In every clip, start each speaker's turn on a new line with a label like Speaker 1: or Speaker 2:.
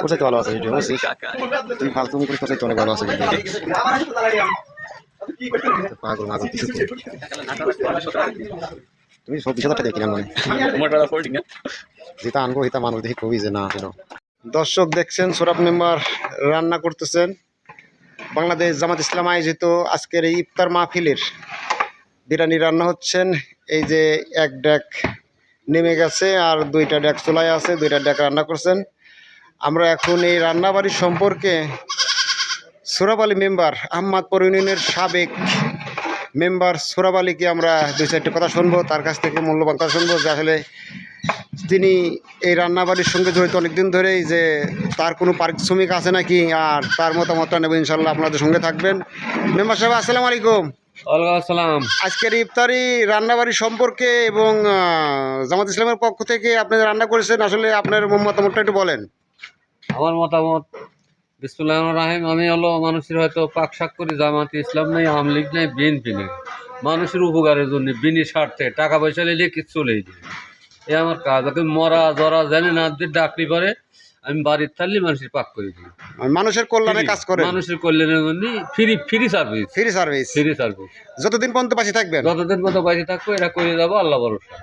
Speaker 1: কোথায় তো ভালো আছে ভিডিও বুঝছিস তুমি ফালতুমি করে কোথায় তো অনেক ভালো আছে ভিডিও পাগল মাগল কিছু তুমি সব 20,000 টাকা কিনা মনে যেটা আনবো হিতা মানুষ দেখি কবি যে না কেন। দর্শক দেখছেন সোরাব মেম্বার রান্না করতেছেন। বাংলাদেশ জামাত ইসলাম আয়োজিত আজকের এই ইফতার মাহফিলের বিরিয়ানি রান্না হচ্ছেন। এই যে এক ডেক নেমে গেছে আর 2টা ডেক চুলায় আছে, 2টা ডেক রান্না করছেন। আমরা এখন এই রান্নাবাড়ির সম্পর্কে সোরাব আলী মেম্বার আহমদপুর ইউনিয়নের সাবেক মেম্বার সোরাব আলীকে আমরা 2-4টি কথা শুনবো, তার কাছ থেকে মূল্যবান কথা শুনবো যে আসলে তিনি এই রান্নাবাড়ির সঙ্গে জড়িত অনেকদিন ধরেই, যে তার কোনো পারিশ্রমিক আছে নাকি, আর তার মতামতটা নেব ইনশাল্লাহ। আপনাদের সঙ্গে থাকবেন। মেম্বার সাহেব আসসালামু আলাইকুম।
Speaker 2: ওয়ালাইকুম আসসালাম।
Speaker 1: আজকের ইফতারি রান্নাবাড়ি সম্পর্কে এবং জামাত ইসলামের পক্ষ থেকে আপনি রান্না করেছেন, আসলে আপনার মতামতটা একটু বলেন।
Speaker 2: আমার মতামত, বিসমিল্লাহির রহমানির রহিম, আমি হলো মানুষের হয়তো পাক শাক করি, জামাত ইসলাম নেই, আওয়ামী লীগ নেই, বিএনপি নেই, মানুষের উপকারের জন্য বিনি স্বার্থে টাকা পয়সা নিলে কিছু চলেই দিই, এ আমার কাজ। এখন মরা জরা জানি না ডাকলি পরে আমি বাড়ির থাকলে মানুষের পাক করে দিই।
Speaker 1: মানুষের কল্যাণে কাজ করে, মানুষের
Speaker 2: কল্যাণের জন্য ফ্রি সার্ভিস।
Speaker 1: যতদিন পর্যন্ত বাঁচে থাকবেন,
Speaker 2: যতদিন পর্যন্ত বাঁচে থাকবো এটা করে যাবো, আল্লাহ ভরসা।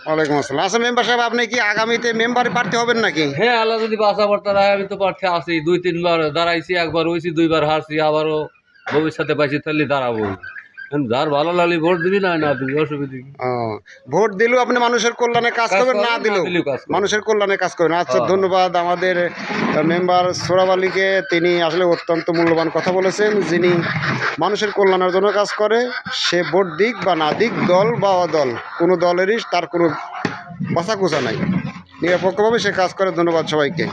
Speaker 1: ওয়ালাইকুম আসসালাম। আচ্ছা মেম্বার সাহেব, আপনি কি আগামীতে মেম্বারে প্রার্থী হবেন নাকি?
Speaker 2: হ্যাঁ, আল্লাহ যদি বাঁচা পড়তে রাখে আমি তো প্রার্থী আছি। 2-3 বার দাঁড়াইছি, একবার হয়েছি, 2বার হারছি, আবারও ভবিষ্যতে বাঁচি থাকলে দাঁড়াবো। যার ভালো লাগলে ভোট দিবি, না দিবি, অসুবিধা।
Speaker 1: ভোট দিলেও আপনি মানুষের কল্যাণে কাজ করবেন, না দিলেও মানুষের কল্যাণে কাজ করবেন। আচ্ছা, ধন্যবাদ আমাদের মেম্বার সোরাব আলীকে। তিনি আসলে অত্যন্ত মূল্যবান কথা বলেছেন। যিনি মানুষের কল্যাণের জন্য কাজ করে, সে ভোট দিক বা না দিক, দল বা অদল, কোনো দলেরই তার কোনো বাছাকুচা নাই, নিরপেক্ষভাবে সে কাজ করে। ধন্যবাদ সবাইকে।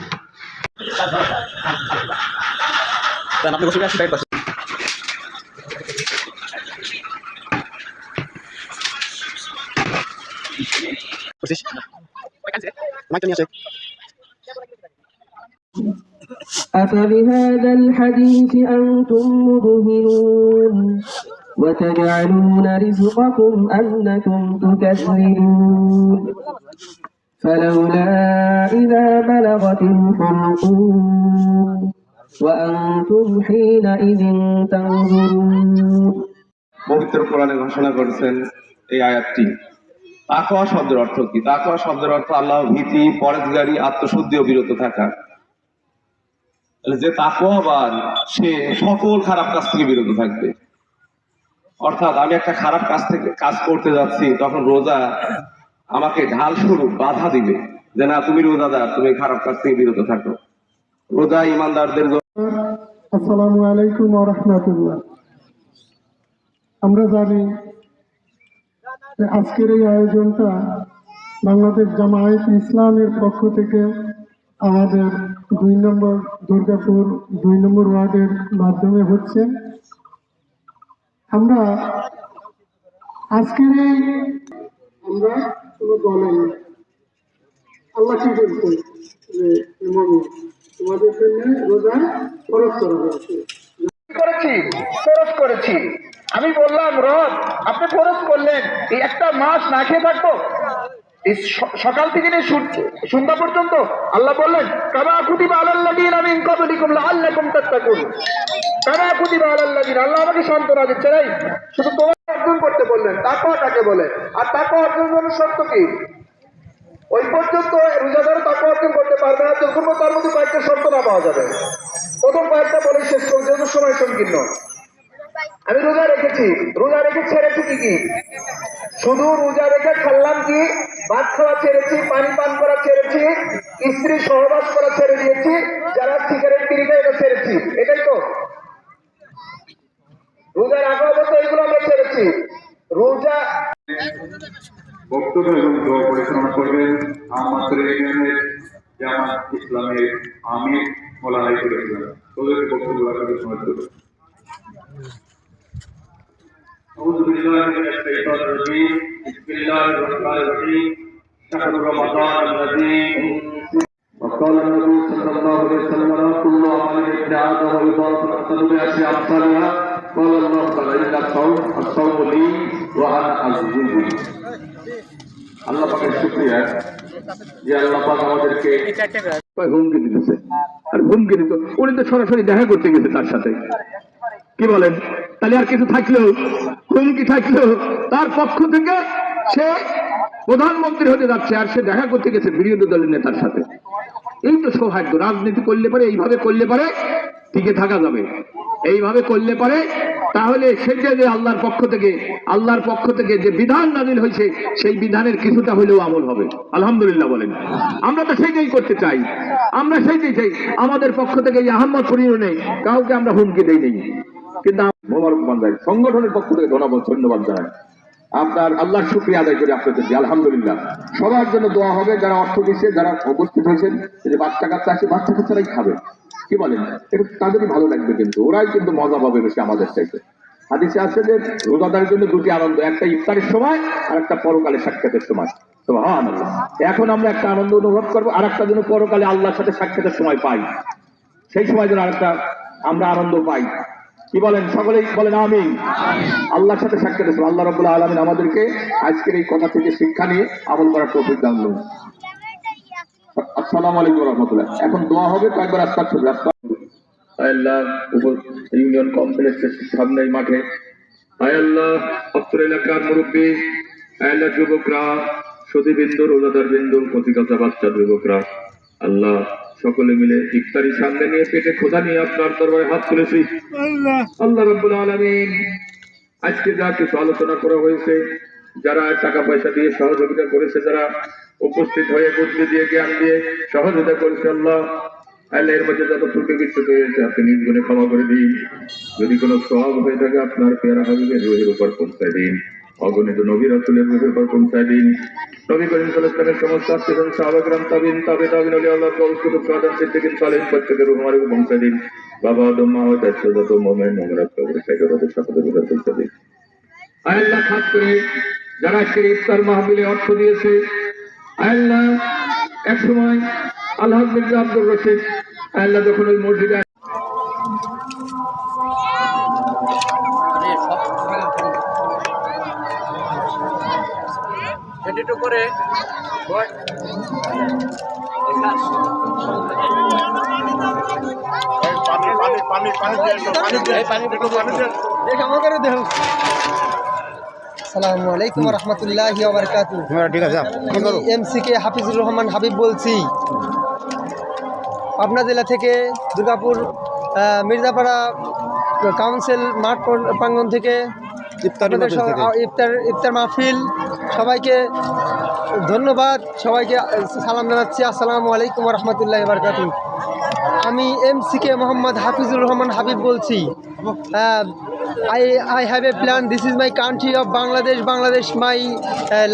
Speaker 3: أفبهذا الحديث أنتم مدهنون وتجعلون رزقكم أنكم تكذبون فلولا إذا بلغت الحلقوم وأنتم حينئذ تنظرون।
Speaker 4: পবিত্র কোরআনে ঘোষণা করেছেন এই আয়াতটি। তাকওয়া শব্দের অর্থ কি? তাকওয়া শব্দের অর্থ আল্লাহ ভীতি, পরহেজগারি, আত্মশুদ্ধি ও বিরত থাকা। যে তাকওয়াবান সে সকল খারাপ কাজ থেকে বিরত থাকবে। অর্থাৎ আমি একটা খারাপ কাজ করতে যাচ্ছি, তখন রোজা আমাকে ঢাল স্বরূপ বাধা দিবে যে না, তুমি রোজাদার, তুমি খারাপ কাজ থেকে বিরত থাকো। রোজা ইমানদারদের জন্য।
Speaker 5: আসসালামু আলাইকুম ওয়া রাহমাতুল্লাহ। আমরা জানি আজকের এই আয়োজনটা বাংলাদেশ জামায়াত ইসলামের পক্ষ থেকে আমাদের 2 নম্বর দুর্গাপুর 2 নম্বর ওয়ার্ডের মাধ্যমে হচ্ছে। আমরা আজকের এই আমরা কোনো দলে আল্লাহ কি বলছে যে তোমাদের জন্য রোজা ফরজ করা হয়েছে।
Speaker 6: করেছি আমি বললাম, রব আপনি ফরজ করলেন, এই একটা মাস না খেয়ে থাকবো, সকাল থেকে নিয়ে সন্ধ্যা পর্যন্ত। আল্লাহ বললেন, কামা কুতিবা আলাল্লাযীনা মিন ক্বাবলিকুম লাআল্লাকুম তাত্তাকুন। কামা কুতিবা আলাল্লাযীনা, আল্লাহ আমাকে সান্ত্বনা দিচ্ছে, নাই শুধু তোমার অর্জন করতে বললেন। তাকওয়া কাকে বলে, আর তাকওয়া অর্জনের শর্ত কি? ওই পর্যন্ত রোজাদার তাকওয়া অর্জন করতে পারবে না যতক্ষণ তার মধ্যে কয়েকটা শর্ত না পাওয়া যাবে। প্রথম কয়েকটা বলে শেষ করে, যেহেতু সময় সংকীর্ণ। আমি রোজা রেখেছি, রোজা রেখে ছেড়েছি কি? শুধু রোজা রেখে খাল্লাম কি? ভাত খাওয়া ছেড়েছি, পানি পান করা ছেড়েছি, স্ত্রী সহবাস করা ছেড়ে দিয়েছি, যারা সিগারেট বিড়ি খায় এটা ছেড়েছি, এটাই তো রোজার আগে অবস্থা। এগুলো আমরা ছেড়েছি। রোজা
Speaker 4: বক্তব্য এবং দোয়া পরিচালনা করবেন আহমদপুর ইউনিয়নের জামাত ইসলামের আমির মোল্লা আলী করেছিলেন। হুজুরের বক্তব্য রাখার সময় দেব। أعوذ بالله من الشيطان الرجيم بسم الله الرحمن الرحيم شهر رمضان الذي وقال النبي صلى الله عليه وسلم كل عمل ابن آدم يضاف الحسن بأشر أمثالها قال الله تعالى إن الصوم لي وأنا أجزي به আল্লাহ পাকের শুকরিয়া যে আল্লাহ পাক আমাদেরকে হুমকি দিতেছে। আর হুমকি দিত উনি তো সরাসরি দেখা করতে গেছে তার সাথে, কি বলেন? তাহলে আর কিছু থাকলেও হুমকি থাকলেও তার পক্ষ থেকে সে প্রধানমন্ত্রী হতে যাচ্ছে আর সে দেখা করতে গেছে বিরোধী দলের নেতার সাথে। এই তো সৌভাগ্য। রাজনীতি করলে পারে, এইভাবে করলে পারে টিকে থাকা যাবে, এইভাবে করলে পারে তাহলে সেটা যে আল্লাহর পক্ষ থেকে যে বিধান নাজিল হয়েছে সেই বিধানের কিছুটা হলেও আমল হবে। আলহামদুলিল্লাহ বলেন। আমরা তো সেইটাই করতে চাই, আমরা সেইটাই চাই। আমাদের পক্ষ থেকে এই আহমদপুর ইউনিয়নে কাউকে আমরা হুমকি দেই নেই, কিন্তু মোবারকবাদ জানাই সংগঠনের পক্ষ থেকে ধন্যবাদ জানাই। আপনার আল্লাহর শুকরিয়া আদায় করি আপনাদেরকে। আলহামদুলিল্লাহ। সবার জন্য দোয়া হবে, যারা অর্থ দিচ্ছে, যারা উপস্থিত হয়েছেন। যে বাচ্চা কাচ্চা আছে, বাচ্চা কাচ্চারাই খাবে, কি বলেন? এটা তাদেরই ভালো লাগবে, কিন্তু ওরাই কিন্তু মজা পাবে বেশি আমাদের চাইতে। হাদিসে আছে যে রোজাদারের জন্য দুটি আনন্দ, একটা ইফতারের সময় আর একটা পরকালে সাক্ষাতের সময়। সুবহানাল্লাহ। এখন আমরা একটা আনন্দ অনুভব করবো, আর একটা যেন পরকালে আল্লাহর সাথে সাক্ষাতের সময় পাই, সেই সময় যেন আরেকটা আমরা আনন্দ পাই। কি বলেন? সকলেই বলেন আমিন। আল্লাহর সাথে সাক্ষাৎ করব। আল্লাহ রাব্বুল আলামিন আমাদেরকে আজকের এই কথা থেকে শিক্ষা নিয়ে আমল করার তৌফিক দান করুন। আসসালামু আলাইকুম ওয়া রাহমাতুল্লাহ। এখন দোয়া হবে, কয়েকবার আস্তাগফিরুল্লাহ। আল্লাহ ইউনিয়ন কমপ্লেক্সের সামনে এই মাঠে, আয় আল্লাহ অত্র এলাকার মুরব্বী, আল্লাহ যুবকরা, সতীবৃন্দ, রোজাদার বৃন্দ, কচিকাঁচা বাচ্চা যুবকরা, আল্লাহ সকলে মিলে ইফতারি সামনে নিয়ে পেটে খোদা নিয়ে আপনার দরবারে হাত তুলেছি। আল্লাহ রাব্বুল আলামিন আজকে যা কিছু আলোচনা করা হয়েছে, যারা টাকা পয়সা দিয়ে সহযোগিতা করেছে, যারা উপস্থিত হয়ে বুদ্ধি দিয়ে জ্ঞান দিয়ে সহযোগিতা করেছে, আল্লাহ এর মধ্যে যত ত্রুটি বিচ্যুত হয়েছে আপনি নিজ গুণে ক্ষমা করে দিন। যদি কোনো সওয়াব হয়ে থাকে আপনার পেয়ারা হাবিবের রুহের উপর পৌঁছায় দিন, অগণিত নবী রাসূলের রুহের উপর পৌঁছায় দিন। নবী করিম সাল্লাল্লাহু আলাইহি ওয়াসাল্লামের সমস্ত আত্মীয়স্বজন, সাহাবায়ে-কেরাম, তাবিঈন, তাবিঈন, ওলি আল্লাহ, গৌসুল সাদাত, সিদ্দিকিন, সালেহিন প্রত্যেকের রুহের উপর পৌঁছায় দিন। বাবা আদম, মা হতে যত মুমিন মুমিনাত কবরে সাইয়্যিদাদের সকলের রুহের উপর পৌঁছায় দিন। আল্লাহ খাস করে যারা আজকের ইফতার মাহফিলে অর্থ দিয়েছে, আল্লাহ এক সময় আলহামদুলিল্লাহ আব্দুর রশিদ আল্লাহ যখন ওই মসজিদে
Speaker 2: করে
Speaker 7: আসসালামু আলাইকুম ওয়া রাহমাতুল্লাহি ওয়া বারাকাতুহু।
Speaker 1: ঠিক আছে,
Speaker 7: এমসিকে হাফিজুর রহমান হাবিব বলছি, পাবনা জেলা থেকে, দুর্গাপুর মির্জাপাড়া কাউন্সিল মাঠ প্রাঙ্গণ থেকে ইফতার মাহফিল। সবাইকে ধন্যবাদ, সবাইকে সালাম জানাচ্ছি। আসসালামু আলাইকুম ওয়া রাহমাতুল্লাহি ওয়া বারাকাতুহু। আমি এমসিকে মোহাম্মদ হাফিজুর রহমান হাবিব বলছি। I have a plan. This is my country of Bangladesh. Bangladesh, my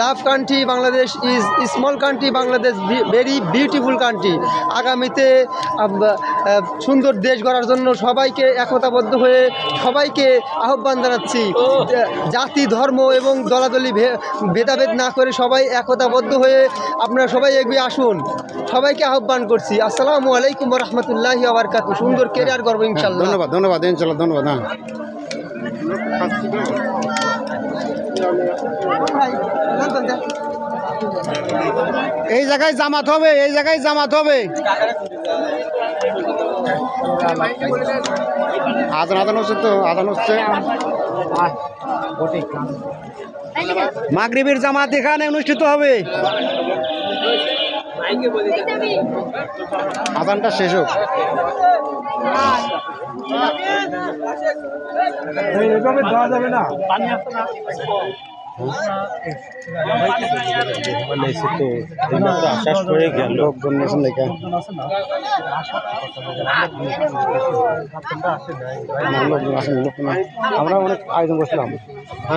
Speaker 7: love country. Bangladesh is a small country. Bangladesh very beautiful country. আগামীতে সুন্দর দেশ গড়ার জন্য সবাইকে একতাবদ্ধ হয়ে সবাইকে আহ্বান জানাচ্ছি। জাতি, ধর্ম এবং দলাদলি ভেদাভেদ না করে সবাই একতাবদ্ধ হয়ে আপনারা সবাই এগিয়ে আসুন। সবাইকে আহ্বান করছি। আসসালামু আলাইকুম ওয়া রাহমাতুল্লাহি ওয়া বারাকাতুহু। সুন্দর কেরিয়ার গর্ব ইনশাআল্লাহ।
Speaker 1: ধন্যবাদ ইনশাআল্লাহ, ধন্যবাদ। এই জায়গায় জামাত হবে, আজান হচ্ছে, তো আজান হচ্ছে। মাগরিবের জামাত এখানে অনুষ্ঠিত হবে। আজানটা শেষ হোক। দেওয়া যাবে না, পানি আসছে না। আশ্বাস করে গেল লোকজন লেখা আমরা অনেক আয়োজন করছিলাম।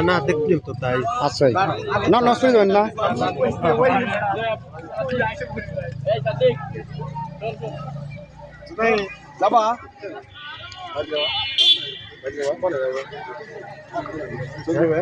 Speaker 1: না দেখলাম তো, তাই আচ্ছা না নষ্ট হয়ে যাবেন না। যাবা চলবে